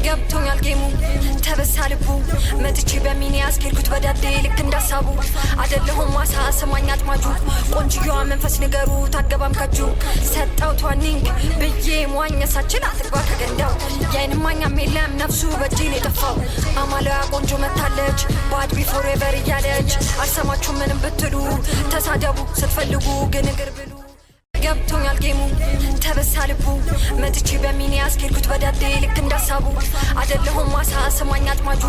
ገብቶኛል ጌሙ ተበሳልቡ መጥቼ በሚኒ አስኬልኩት በዳዴ ልክ እንዳሳቡ አይደለሁም ማሳ ሰማኝ አጥማጁ ቆንጅየዋ መንፈስ ንገሩ ታገባም ከጁ ሰጣው ቷኒንግ ብዬ ሟኘሳችን አትግባ ከገንዳው ያይንማኛም የለም ነፍሱ በእጄን የጠፋው አማለያ ቆንጆ መታለች ባድ ቢፎር ኤቨር እያለች አልሰማችሁ ምንም ብትሉ ተሳደቡ ስትፈልጉ ግን እግር ብሉ ገብቶኛል ጌሙ ተበሳልቡ መጥቼ በሚኒ አስኬልኩት በዳዴ ልክ እንዳሳቡ አይደለሁም ማሳ ሰማኝ አጥማጁ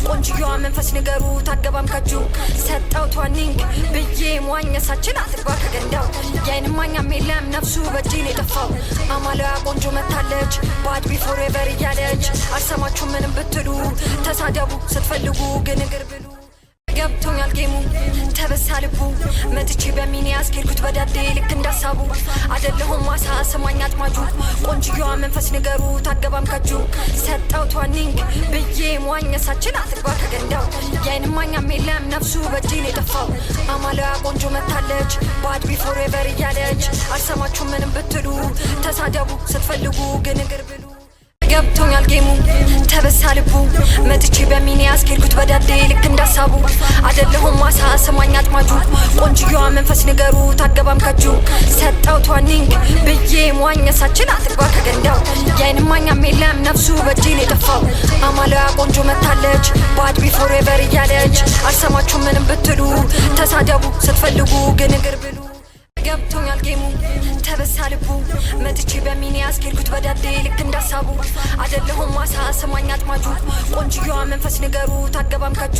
ቆንጅየዋ መንፈስ ንገሩ ታገባም ከጁ ሰጣው ቷኒንግ ብዬ ሟኘሳችን አትግባ ከገንዳው ያይንማኛም የለም ነፍሱ በእጄን የጠፋው አማለያ ቆንጆ መታለች ባድ ቢፎር ኤቨር እያለች አልሰማችሁ ምንም ብትሉ ተሳደቡ ስትፈልጉ ግን እግር ብሉ ገብቶኛል ጌሙ ተበሳልቡ መጥቼ በሚኒ አስኬልኩት በዳዴ ልክ እንዳሳቡ አይደለሁም ማሳ ሰማኝ አጥማጁ ቆንጅየዋ መንፈስ ንገሩ ታገባም ከጁ ሰጣው ቷኒንግ ብዬ ሟኘሳችን አትግባ ከገንዳው ያይንማኛም የለም ነፍሱ በእጄን የጠፋው አማለያ ቆንጆ መታለች ባድ ቢፎር ኤቨር እያለች አልሰማችሁ ምንም ብትሉ ተሳደቡ ስትፈልጉ ግን እግር ብሉ ገብቶኛል ጌሙ ተበሳልቡ መጥቼ በሚኒ አስኬልኩት በዳዴ ልክ እንዳሳቡ አይደለሁም ማሳ ሰማኝ አጥማጁ ቆንጅየዋ መንፈስ ንገሩ ታገባም ከጁ ሰጣው ቷኒንግ ብዬ ሟኘሳችን አትግባ ከገንዳው ያይንማኛም የለም ነፍሱ በእጄን የጠፋው አማለያ ቆንጆ መታለች ባድ ቢፎር ኤቨር እያለች አልሰማችሁ ምንም ብትሉ ተሳደቡ ስትፈልጉ ግን እግር ብሉ ገብቶኛል ጌሙ ተበሳልቡ መጥቼ በሚኒ አስኬልኩት በዳዴ ልክ እንዳሳቡ አይደለሁም ማሳ ሰማኝ አጥማጁ ቆንጅየዋ መንፈስ ንገሩ ታገባም ከጁ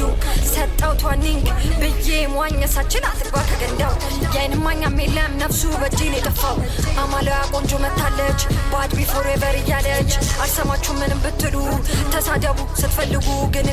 ሰጣው ቷኒንግ ብዬ ሟኘሳችን አትግባ ከገንዳው ያይንማኛም የለም ነፍሱ በእጄን የጠፋው አማለያ ቆንጆ መታለች ባድ ቢፎር ኤቨር እያለች አልሰማችሁ ምንም ብትሉ ተሳደቡ ስትፈልጉ ግን